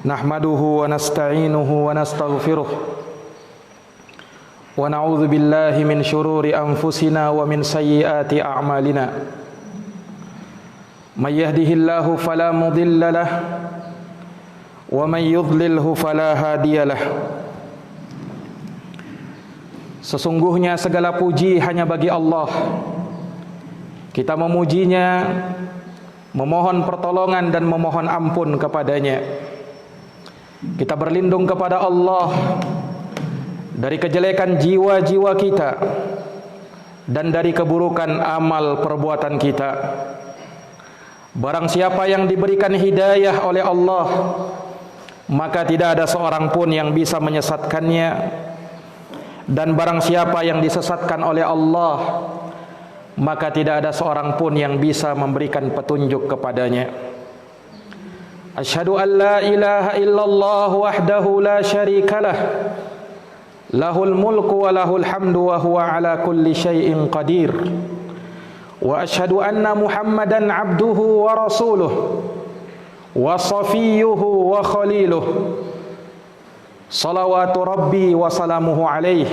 Nahmaduhu wa nasta'inuhu wa nastaghfiruh wa na'udzu billahi min syururi anfusina wa min sayyiati a'malina. May yahdihillahu fala mudilla lah wa may yudlilhu fala hadiyalah. Sesungguhnya segala puji hanya bagi Allah. Kita memujinya, memohon pertolongan dan memohon ampun kepadanya. Kita berlindung kepada Allah dari kejelekan jiwa-jiwa kita dan dari keburukan amal perbuatan kita. Barang siapa yang diberikan hidayah oleh Allah, maka tidak ada seorang pun yang bisa menyesatkannya. Dan barang siapa yang disesatkan oleh Allah, maka tidak ada seorang pun yang bisa memberikan petunjuk kepadanya. Asyhadu an la ilaha illallah wahdahu la syarikalah, lahul mulku wa lahul hamdu wa huwa ala kulli syai'in qadir. Wa asyhadu anna Muhammadan abduhu wa rasuluh wa safiyyuhu wa khaliluh. Salawatu rabbi wa salamuhu alaihi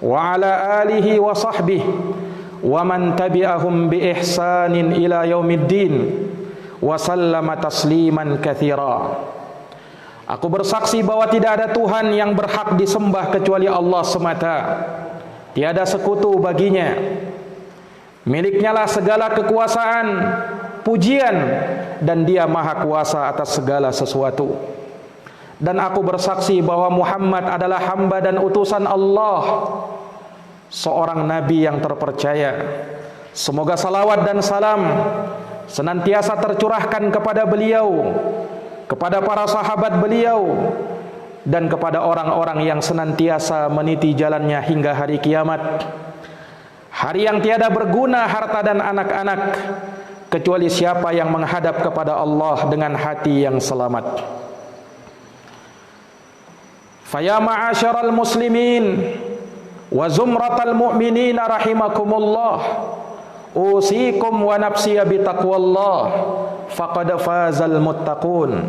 wa ala alihi wa sahbihi wa man tabi'ahum bi ihsanin ila yaumiddin wa sallama tasliman katsira. Aku bersaksi bahwa tidak ada Tuhan yang berhak disembah kecuali Allah semata. Tiada sekutu baginya. Miliknya lah segala kekuasaan, pujian, dan Dia maha kuasa atas segala sesuatu. Dan aku bersaksi bahwa Muhammad adalah hamba dan utusan Allah, seorang nabi yang terpercaya. Semoga salawat dan salam senantiasa tercurahkan kepada beliau, kepada para sahabat beliau, dan kepada orang-orang yang senantiasa meniti jalannya hingga hari kiamat, hari yang tiada berguna harta dan anak-anak kecuali siapa yang menghadap kepada Allah dengan hati yang selamat. Faya ma'asyaral muslimin wa zumratal mu'minin rahimakumullah, usikum wa nafsiya bitaqwallah faqad fazal muttaqun.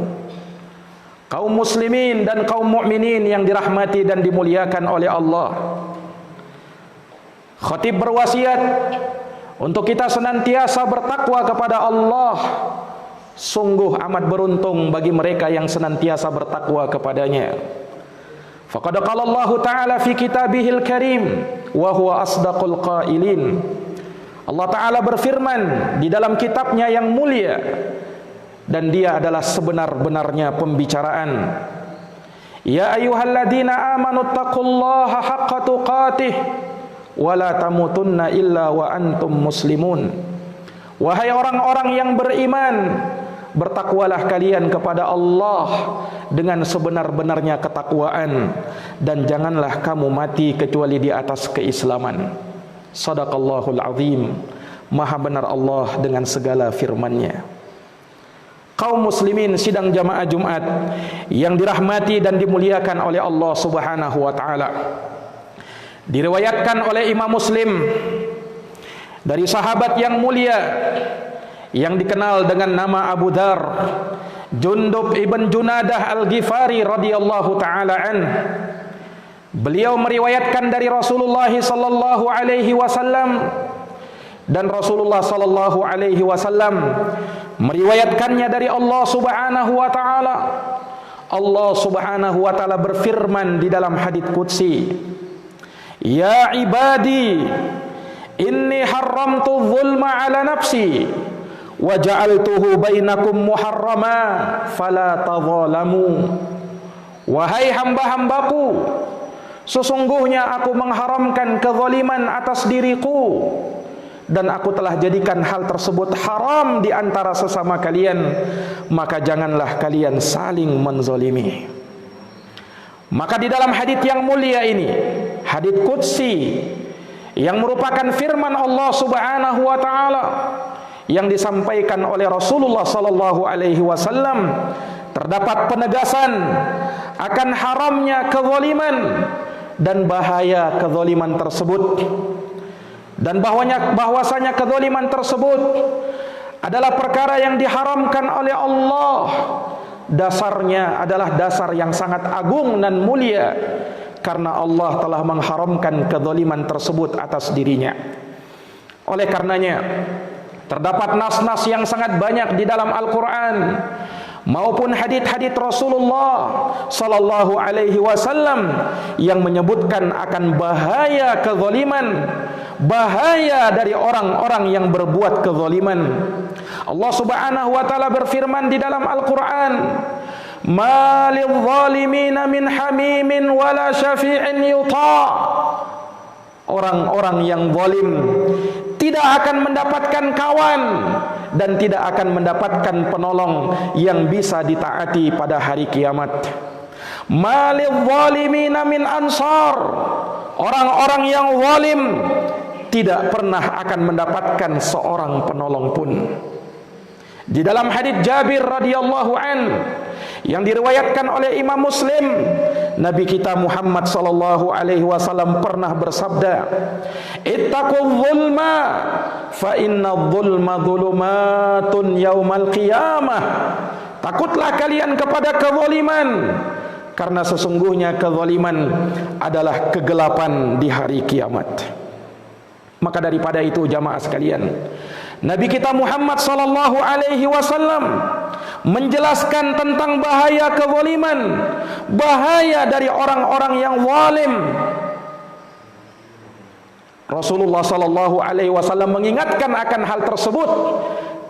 Kaum muslimin dan kaum mukminin yang dirahmati dan dimuliakan oleh Allah, khatib berwasiat untuk kita senantiasa bertakwa kepada Allah. Sungguh amat beruntung bagi mereka yang senantiasa bertakwa kepadanya. Faqad qala Allah Ta'ala fi kitabihil karim wa huwa asdaqul qailin. Allah Ta'ala berfirman di dalam kitabnya yang mulia, dan Dia adalah sebenar-benarnya pembicaraan. Ya ayyuhalladzina amanu taqullaha haqqa tuqatih wa la tamutunna illa wa antum muslimun. Wahai orang-orang yang beriman, bertakwalah kalian kepada Allah dengan sebenar-benarnya ketakwaan, dan janganlah kamu mati kecuali di atas keislaman. Sadaqallahul azim. Maha benar Allah dengan segala firman-Nya. Kaum muslimin sidang jamaah Jumat yang dirahmati dan dimuliakan oleh Allah Subhanahu wa taala. Diriwayatkan oleh Imam Muslim dari sahabat yang mulia yang dikenal dengan nama Abu Dzar, Jundub ibn Junadah Al-Ghifari radhiyallahu taala an. Beliau meriwayatkan dari Rasulullah sallallahu alaihi wasallam, dan Rasulullah sallallahu alaihi wasallam meriwayatkannya dari Allah Subhanahu wa taala. Allah Subhanahu wa taala berfirman di dalam hadits qudsi, "Ya ibadi, inni haramtu dzulma ala nafsi wa ja'altuhu bainakum muharrama fala tadzalamu." Wahai hamba-hambaku, sesungguhnya aku mengharamkan kezaliman atas diriku, dan aku telah jadikan hal tersebut haram di antara sesama kalian, maka janganlah kalian saling menzalimi. Maka di dalam hadits yang mulia ini, hadits qudsi yang merupakan firman Allah Subhanahu wa taala yang disampaikan oleh Rasulullah sallallahu alaihi wasallam, terdapat penegasan akan haramnya kezaliman dan bahaya kezaliman tersebut, dan bahwasanya kezaliman tersebut adalah perkara yang diharamkan oleh Allah dasarnya adalah dasar yang sangat agung dan mulia, karena Allah telah mengharamkan kezaliman tersebut atas dirinya. Oleh karenanya, terdapat nas-nas yang sangat banyak di dalam Al-Quran maupun hadits-hadits Rasulullah sallallahu alaihi wasallam yang menyebutkan akan bahaya kezaliman, bahaya dari orang-orang yang berbuat kezaliman. Allah Subhanahu wa taala berfirman di dalam Al-Quran, "Ma lidh-dhalimina min hamimin wala syafi'in yuta'." Orang-orang yang zalim tidak akan mendapatkan kawan dan tidak akan mendapatkan penolong yang bisa ditaati pada hari kiamat. Ma lidh-dhalimina min ansar. Orang-orang yang zalim tidak pernah akan mendapatkan seorang penolong pun. Di dalam hadits Jabir radhiyallahu an yang diriwayatkan oleh Imam Muslim, Nabi kita Muhammad sallallahu alaihi wasallam pernah bersabda, "Ittaqul zulma fa inna dzulma dzulumatun yaumal qiyamah." Takutlah kalian kepada kezaliman, karena sesungguhnya kezaliman adalah kegelapan di hari kiamat. Maka daripada itu jamaah sekalian, Nabi kita Muhammad sallallahu alaihi wasallam menjelaskan tentang bahaya kezaliman, bahaya dari orang-orang yang zalim. Rasulullah sallallahu alaihi wasallam mengingatkan akan hal tersebut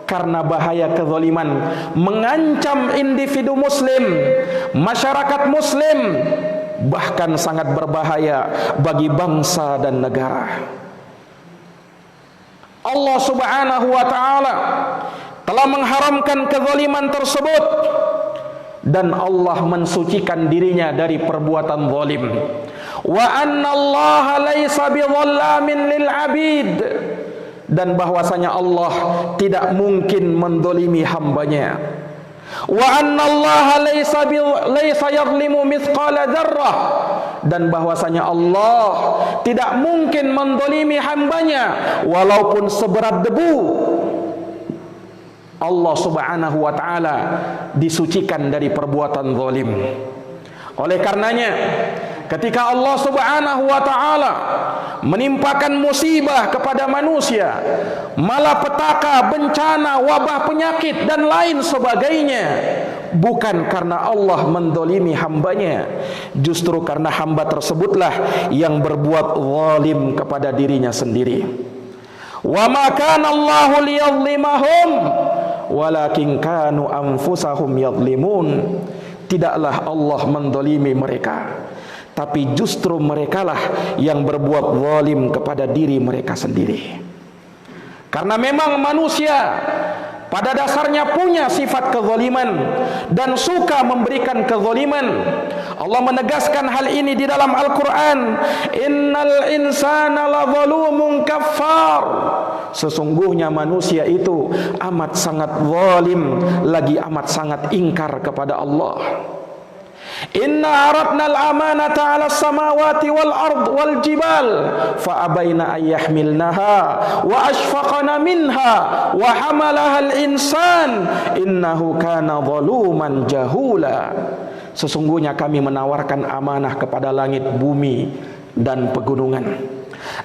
karena bahaya kezaliman mengancam individu muslim, masyarakat muslim, bahkan sangat berbahaya bagi bangsa dan negara. Allah Subhanahu wa taala telah mengharamkan kezaliman tersebut, dan Allah mensucikan dirinya dari perbuatan zalim. Wa anna Allah laisa bidzallamin lil abid, dan bahwasanya Allah tidak mungkin mendolimi hambanya. Wa anna Allah laisa yadhlimu mithqala dzarrah, dan bahwasanya Allah tidak mungkin mendolimi hambanya walaupun seberat debu. Allah Subhanahu wa taala disucikan dari perbuatan zalim. Oleh karenanya, ketika Allah Subhanahu wa taala menimpakan musibah kepada manusia, malapetaka, bencana, wabah, penyakit dan lain sebagainya, bukan karena Allah mendolimi hambanya, justru karena hamba tersebutlah yang berbuat zalim kepada dirinya sendiri. Wa ma kana Allahu liyadhlimahum walakin kanu anfusahum yadhlimun. Tidaklah Allah mendolimi mereka, tapi justru merekalah yang berbuat zalim kepada diri mereka sendiri. Karena memang manusia pada dasarnya punya sifat kezaliman dan suka memberikan kezaliman. Allah menegaskan hal ini di dalam Al-Quran, "Innal insana lazalumun kaffar." Sesungguhnya manusia itu amat sangat zalim, lagi amat sangat ingkar kepada Allah. Inna aradna al-amanata 'ala as-samawati wal ard wal jibal fa abaina an yahmilnaha wa ashfaqna minha wa hamalaha al-insan innahu kana zaluman jahula. Sesungguhnya kami menawarkan amanah kepada langit, bumi dan pegunungan,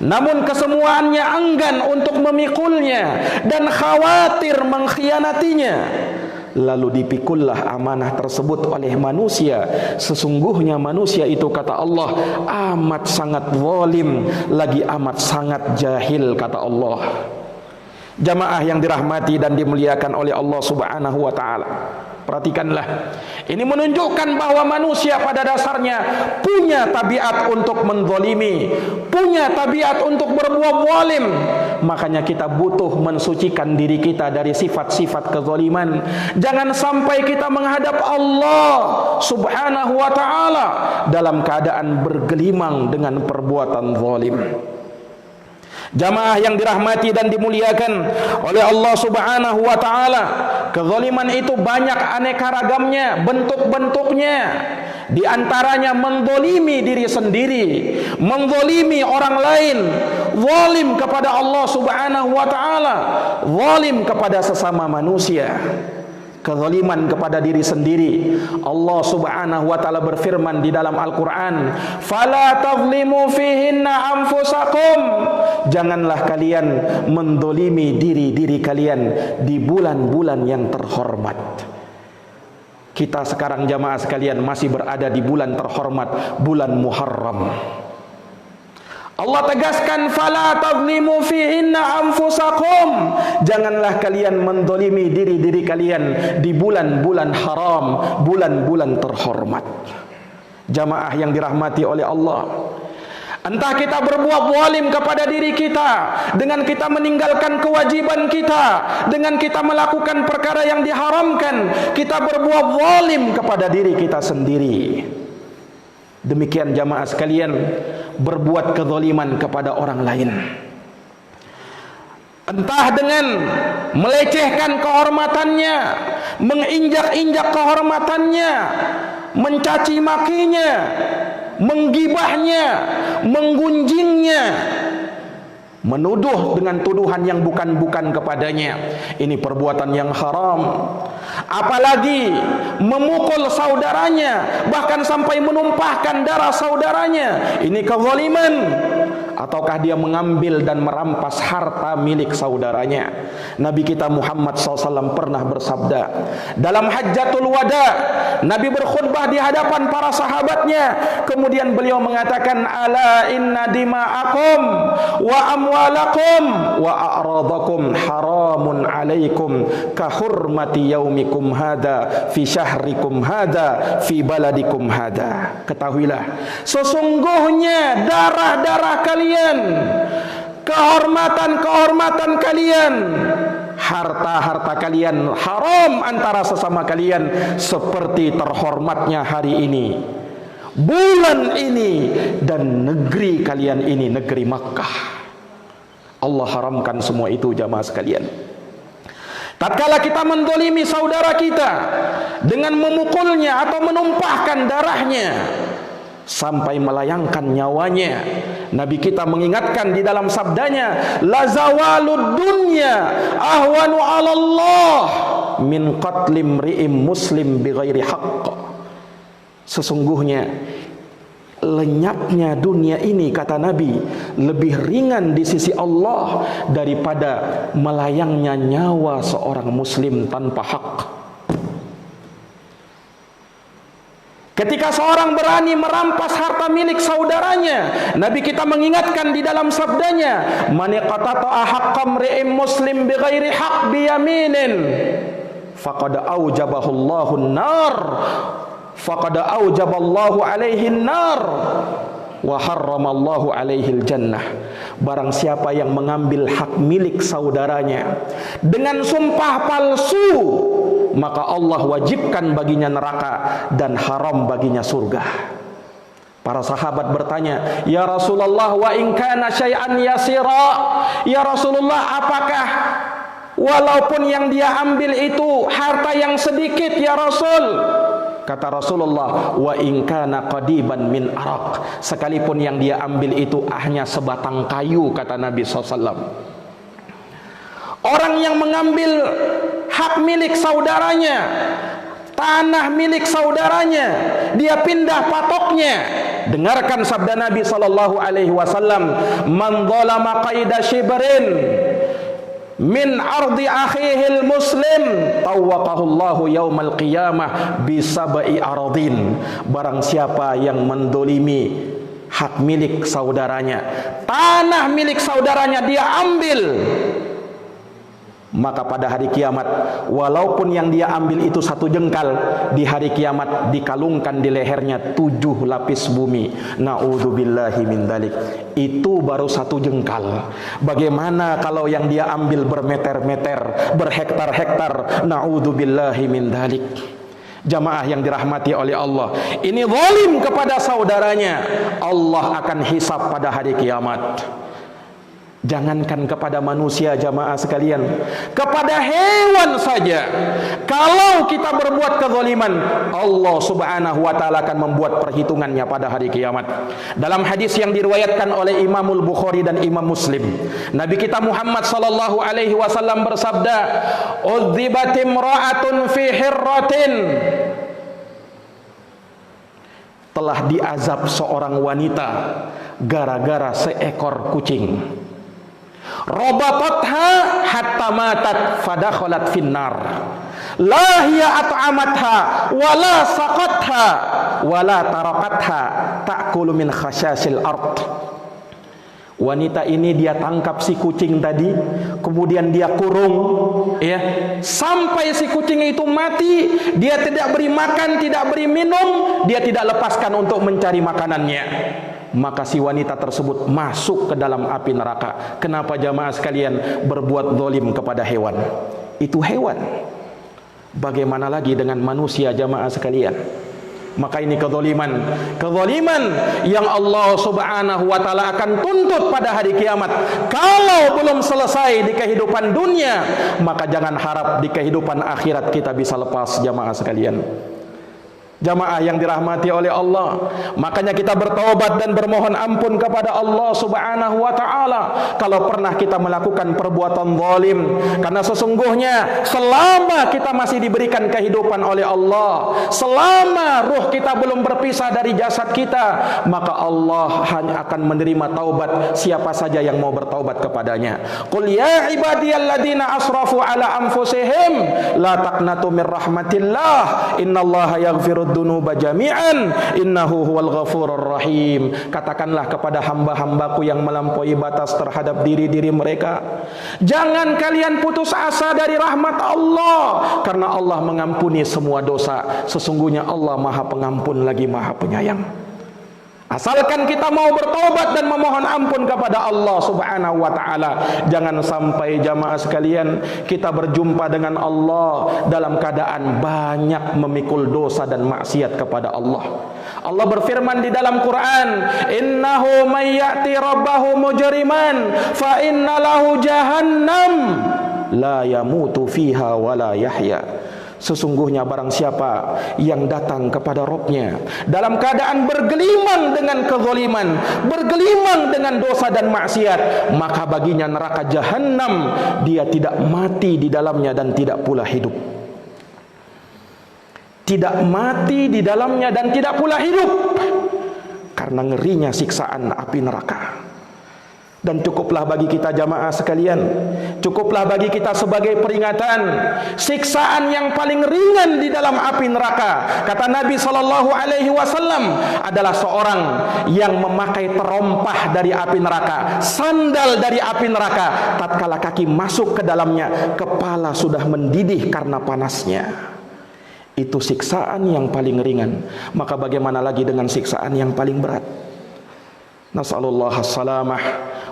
namun kesemuanya enggan untuk memikulnya dan khawatir mengkhianatinya. Lalu dipikullah amanah tersebut oleh manusia. Sesungguhnya manusia itu, kata Allah, amat sangat zalim, lagi amat sangat jahil, kata Allah. Jamaah yang dirahmati dan dimuliakan oleh Allah Subhanahu wa taala, perhatikanlah, ini menunjukkan bahwa manusia pada dasarnya punya tabiat untuk menzalimi, punya tabiat untuk berbuat zalim. Makanya kita butuh mensucikan diri kita dari sifat-sifat kezaliman. Jangan sampai kita menghadap Allah Subhanahu wa taala dalam keadaan bergelimang dengan perbuatan zalim. Jamaah yang dirahmati dan dimuliakan oleh Allah Subhanahu wa taala, kezaliman itu banyak aneka ragamnya, bentuk-bentuknya. Di antaranya menzalimi diri sendiri, menzalimi orang lain, zalim kepada Allah Subhanahu wa taala, zalim kepada sesama manusia. kezaliman kepada diri sendiri. Allah Subhanahu wa taala berfirman di dalam Al-Qur'an, "Fala tazlimu fihinna anfusakum." Janganlah kalian mendolimi diri-diri kalian di bulan-bulan yang terhormat. Kita sekarang jamaah sekalian masih berada di bulan terhormat, bulan Muharram. Allah tegaskan, "Fala tazlimu fihinna anfusakum." Janganlah kalian mendolimi diri-diri kalian di bulan-bulan haram, bulan-bulan terhormat. Jamaah yang dirahmati oleh Allah, entah kita berbuat zalim kepada diri kita dengan kita meninggalkan kewajiban kita, dengan kita melakukan perkara yang diharamkan, kita berbuat zalim kepada diri kita sendiri. Demikian jamaah sekalian, berbuat kezaliman kepada orang lain, entah dengan melecehkan kehormatannya, menginjak-injak kehormatannya, mencaci makinya, menggibahnya, menggunjingnya, menuduh dengan tuduhan yang bukan-bukan kepadanya. Ini perbuatan yang haram. Apalagi memukul saudaranya, bahkan sampai menumpahkan darah saudaranya, ini kezaliman. Ataukah dia mengambil dan merampas harta milik saudaranya. Nabi kita Muhammad SAW pernah bersabda dalam Hajjatul Wada, Nabi berkhutbah di hadapan para sahabatnya, kemudian beliau mengatakan, "Ala inna dima'akum wa amwalakum wa a'radakum haramun alaikum ka hurmati yaumikum hada fi syahrikum hada fi baladikum hada." Ketahuilah, sesungguhnya darah-darah kalian, kehormatan-kehormatan kalian, harta-harta kalian haram antara sesama kalian seperti terhormatnya hari ini, bulan ini, dan negeri kalian ini, negeri Makkah. Allah haramkan semua itu jamaah sekalian. Tatkala kita mendolimi saudara kita dengan memukulnya atau menumpahkan darahnya sampai melayangkan nyawanya, Nabi kita mengingatkan di dalam sabdanya, "La zawalud dunya ahwanu 'ala Allah min qatlim ri'im muslim bighairi haqq." Sesungguhnya lenyapnya dunia ini, kata Nabi, lebih ringan di sisi Allah daripada melayangnya nyawa seorang muslim tanpa hak. Ketika seorang berani merampas harta milik saudaranya, Nabi kita mengingatkan di dalam sabdanya, "Man qatata'a haqqam ri'im muslim bighairi haqq biyaminin faqad aujabahu Allahun nar faqad aujaballahu alaihi nar wa harramallahu alaihi jannah." Barang siapa yang mengambil hak milik saudaranya dengan sumpah palsu, maka Allah wajibkan baginya neraka dan haram baginya surga. Para sahabat bertanya, "Ya Rasulullah, wa in kana syai'an yasira?" Ya Rasulullah, apakah walaupun yang dia ambil itu harta yang sedikit ya Rasul? Kata Rasulullah, "Wa in kana qadiban min araq." Sekalipun yang dia ambil itu hanya sebatang kayu, kata Nabi SAW. Orang yang mengambil hak milik saudaranya, tanah milik saudaranya, dia pindah patoknya. Dengarkan sabda Nabi SAW, "Man zalama qaida shibrin min ardi akhihil muslim tawwaqahullahu yaumal qiyamah bisab'i aradin." Barang siapa yang mendolimi hak milik saudaranya, tanah milik saudaranya dia ambil, maka pada hari kiamat, walaupun yang dia ambil itu satu jengkal, di hari kiamat dikalungkan di lehernya 7 lapis bumi. Na'udzubillahi min dzalik. Itu baru satu jengkal. Bagaimana kalau yang dia ambil bermeter-meter, berhektar-hektar? Na'udzubillahi min dzalik. Jamaah yang dirahmati oleh Allah, ini zalim kepada saudaranya, Allah akan hisab pada hari kiamat. Jangankan kepada manusia jamaah sekalian, kepada hewan saja kalau kita berbuat kezaliman, Allah Subhanahu wa taala akan membuat perhitungannya pada hari kiamat. Dalam hadis yang diriwayatkan oleh Imamul Bukhari dan Imam Muslim, Nabi kita Muhammad sallallahu alaihi wasallam bersabda, "Udzibatim ra'atun fi hirratin." Telah diazab seorang wanita gara-gara seekor kucing. Robatatha hatta matat fadakhalat finnar. La hiya at'amatha wala saqatha wala tarakatha ta'kulu min khashasil ard. Wanita ini dia tangkap si kucing tadi, kemudian dia kurung, ya, sampai si kucing itu mati. Dia tidak beri makan, tidak beri minum, dia tidak lepaskan untuk mencari makanannya. Maka si wanita tersebut masuk ke dalam api neraka. Kenapa jamaah sekalian? Berbuat zalim kepada hewan. Itu hewan. Bagaimana lagi dengan manusia jamaah sekalian? Maka ini kezaliman yang Allah Subhanahu wa taala akan tuntut pada hari kiamat. Kalau belum selesai di kehidupan dunia, maka jangan harap di kehidupan akhirat kita bisa lepas jamaah sekalian. Jamaah yang dirahmati oleh Allah, makanya kita bertaubat dan bermohon ampun kepada Allah Subhanahu wa taala kalau pernah kita melakukan perbuatan zalim, karena sesungguhnya selama kita masih diberikan kehidupan oleh Allah, selama ruh kita belum berpisah dari jasad kita, maka Allah hanya akan menerima taubat siapa saja yang mau bertaubat kepadanya. Qul ya ibadiyalladzina asrafu ala anfusihim la taqnatu mir rahmatillah innallaha yaghfiru dunuba jami'an innahu huwal ghafurur rahim. Katakanlah kepada hamba-hambaku yang melampaui batas terhadap diri-diri mereka, jangan kalian putus asa dari rahmat Allah, karena Allah mengampuni semua dosa. Sesungguhnya Allah Maha Pengampun lagi Maha Penyayang. Asalkan kita mau bertobat dan memohon ampun kepada Allah Subhanahu wa taala. Jangan sampai jamaah sekalian kita berjumpa dengan Allah dalam keadaan banyak memikul dosa dan maksiat kepada Allah. Allah berfirman di dalam Quran, "Innahu may ya'ti rabbahu mujriman fa inna lahu jahannam la yamutu fiha wa la yahya." Sesungguhnya barang siapa yang datang kepada Rabb-Nya dalam keadaan bergelimang dengan kezaliman, bergelimang dengan dosa dan maksiat, maka baginya neraka jahanam, dia tidak mati di dalamnya dan tidak pula hidup. Tidak mati di dalamnya dan tidak pula hidup, karena ngerinya siksaan api neraka. Dan cukuplah bagi kita jamaah sekalian, cukuplah bagi kita sebagai peringatan, siksaan yang paling ringan di dalam api neraka, kata Nabi SAW, adalah seorang yang memakai terompah dari api neraka, sandal dari api neraka. Tatkala kaki masuk ke dalamnya, kepala sudah mendidih karena panasnya. Itu siksaan yang paling ringan. Maka bagaimana lagi dengan siksaan yang paling berat? Nas'alullah as-salamah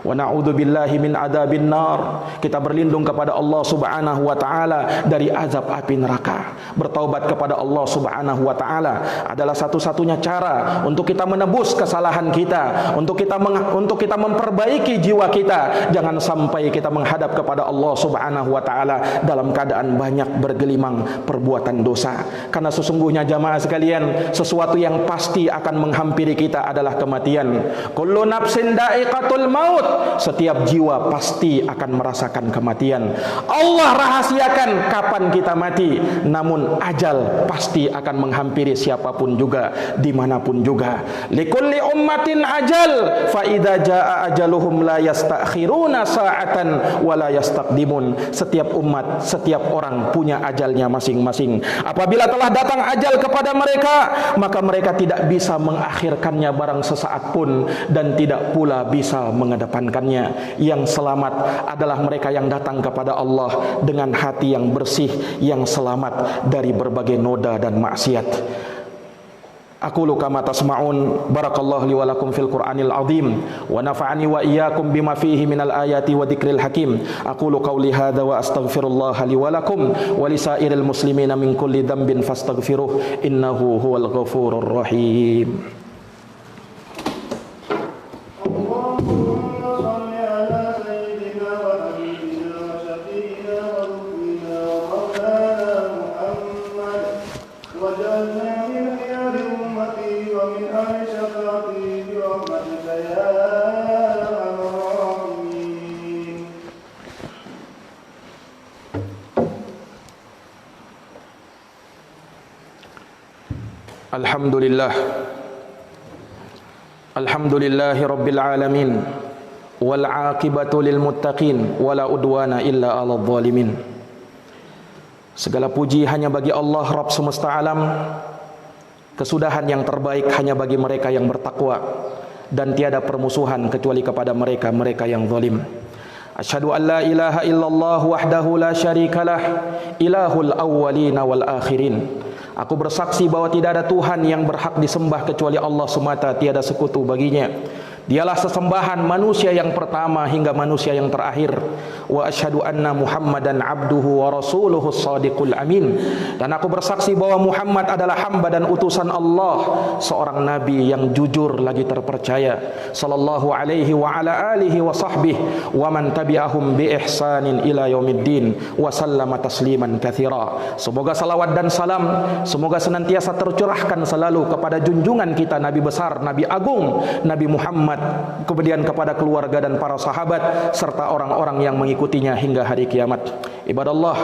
wa na'udzu billahi min adzabin nar. Kita berlindung kepada Allah Subhanahu wa taala dari azab api neraka. Bertaubat kepada Allah Subhanahu wa taala adalah satu-satunya cara untuk kita menebus kesalahan kita, untuk kita memperbaiki jiwa kita. Jangan sampai kita menghadap kepada Allah Subhanahu wa taala dalam keadaan banyak bergelimang perbuatan dosa. Karena sesungguhnya jamaah sekalian, sesuatu yang pasti akan menghampiri kita adalah kematian. Kullu nafsin da'iqatul maut. Setiap jiwa pasti akan merasakan kematian. Allah rahasiakan kapan kita mati, namun ajal pasti akan menghampiri siapapun juga, dimanapun juga. Likulli ummatin ajal, fa idza jaa ajaluhum la yastakhiruna sa'atan wa la yastaqdimun. Setiap umat, setiap orang punya ajalnya masing-masing. Apabila telah datang ajal kepada mereka, maka mereka tidak bisa mengakhirkannya barang sesaat pun, dan tidak pula bisa mengedepankannya. Yang selamat adalah mereka yang datang kepada Allah dengan hati yang bersih, yang selamat dari berbagai noda dan maksiat. Aqulu kama tasma'un, barakallahu li wa lakum fil Qur'anil azim wa nafa'ani wa iyyakum bima fihi minal ayati wa dzikril hakim. Aqulu qawli hadza wa astaghfirullah li wa lakum wa li sairil muslimina min kulli dhanbin fastaghfiruh innahu huwal ghafurur rahim. اللهم صل على سيدنا واجعلنا من خيار أمتي ومن أهل شفاعتي برحمتك يا أرحم الراحمين. Alhamdulillahi Rabbil Alamin, wal aqibatu lil muttaqin, wala udwana illa 'alal zalimin. Segala puji hanya bagi Allah Rabb semesta alam. Kesudahan yang terbaik hanya bagi mereka yang bertakwa, dan tiada permusuhan kecuali kepada mereka yang zalim. Asyhadu an la ilaha illallah wahdahu la syarikalah, ilahul awwalina wal akhirin. Aku bersaksi bahwa tidak ada Tuhan yang berhak disembah kecuali Allah semata, tiada sekutu baginya. Dialah sesembahan manusia yang pertama hingga manusia yang terakhir. Wa asyhadu anna Muhammadan abduhu wa rasuluhu shadiqul amin. Dan aku bersaksi bahwa Muhammad adalah hamba dan utusan Allah, seorang nabi yang jujur lagi terpercaya. Sallallahu alaihi wa ala alihi wa sahbihi wa man tabi'ahum bi ihsanin ila yaumiddin wa sallama tasliman katsira. Semoga salawat dan salam semoga senantiasa tercurahkan selalu kepada junjungan kita, Nabi besar, Nabi agung, Nabi Muhammad, kemudian kepada keluarga dan para sahabat serta orang-orang yang mengikutinya hingga hari kiamat. Ibadallah,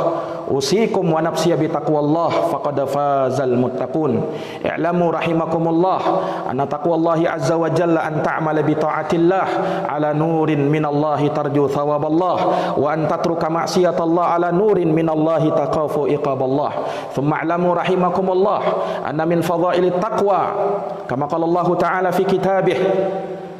usikum wa nafsiya bi taqwallah faqad fazal muttaqun. I'lamu rahimakumullah anna taqwallahi azza wa jalla an ta'mala bi ta'atillah ala nurin minallahi tarju thawaballah wa an tatruka ma'siyatallah ala nurin minallahi taqafu iqaballah. Thumma i'lamu rahimakumullah anna min fadhailit taqwa kama qala Allah ta'ala fi kitabih,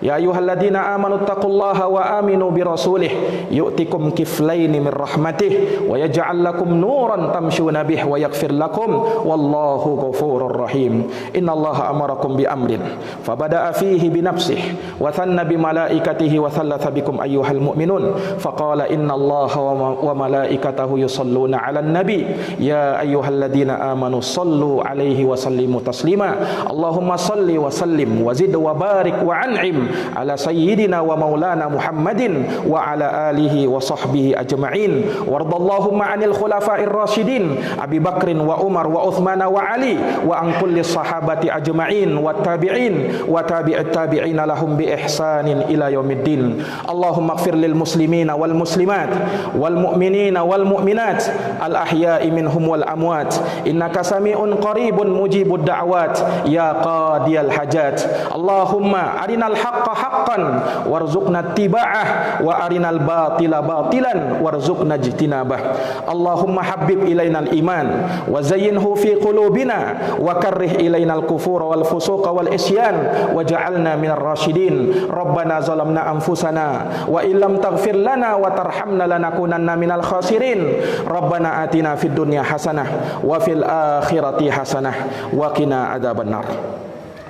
ya ayyuhalladzina amanu taqullaha wa aminu birasulih yu'tikum kiflaini min rahmatih wa yaj'al lakum nuran tamshuna bih wa yaghfir lakum wallahu ghafurur rahim. Innallaha amarakum bi amrin fabada'a fihi bi nafsihi wa thanna bi malaikatihi wa thalatha bikum ayyuhal mu'minun faqala innallaha wa malaikatahu yusalluna 'alan nabi ya ayyuhalladzina amanu sallu 'alaihi wa sallimu taslima. Allahumma salli wa sallim wa zid wa barik wa an'im ala sayyidina wa maulana Muhammadin wa ala alihi wa sahbihi ajma'in. Wardallahumma 'anil khulafa'ir rasyidin Abi Bakrin wa Umar wa Uthman wa Ali wa an kulli sahabati ajma'in wa tabi'in wa tabi'it tabi'in lahum bi ihsanin ila yaumiddin. Allahumma ighfir lil muslimina wal muslimat wal mu'minina wal mu'minat al ahya'i minhum wal amwat innaka sami'un qaribun mujibud da'wat ya qadiyal hajat. Allahumma arinal haqqa haqqan warzuqna ittiba'ah wa arinal batila batilan warzuqna ijtinabah. Allahumma habbib ilainal iman wa zayyinhu fi qulubina wa karrih ilainal kufura wal fusuqa wal isyan waj'alna minar rasyidin. Rabbana zalamna anfusana wa illam taghfir lana wa tarhamna lanakunanna minal khasirin. Rabbana atina fid dunya hasanah wa fil akhirati hasanah wa qina adzabannar.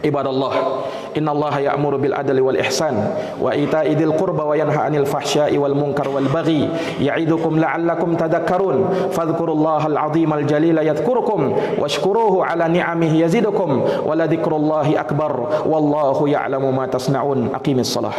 Ibadallah, innallaha ya'muru bil adli wal ihsan wa ita'i dzil qurba wa yanha 'anil fahsya'i wal munkar wal baghi ya'idukum la'allakum tadhakkarun. Fadhkurullahal 'azimal jalila yadhkurukum washkuruhu 'ala ni'amihi yazidukum wa la dzikrullahi akbar wallahu ya'lamu ma tasna'un. Aqimis shalah.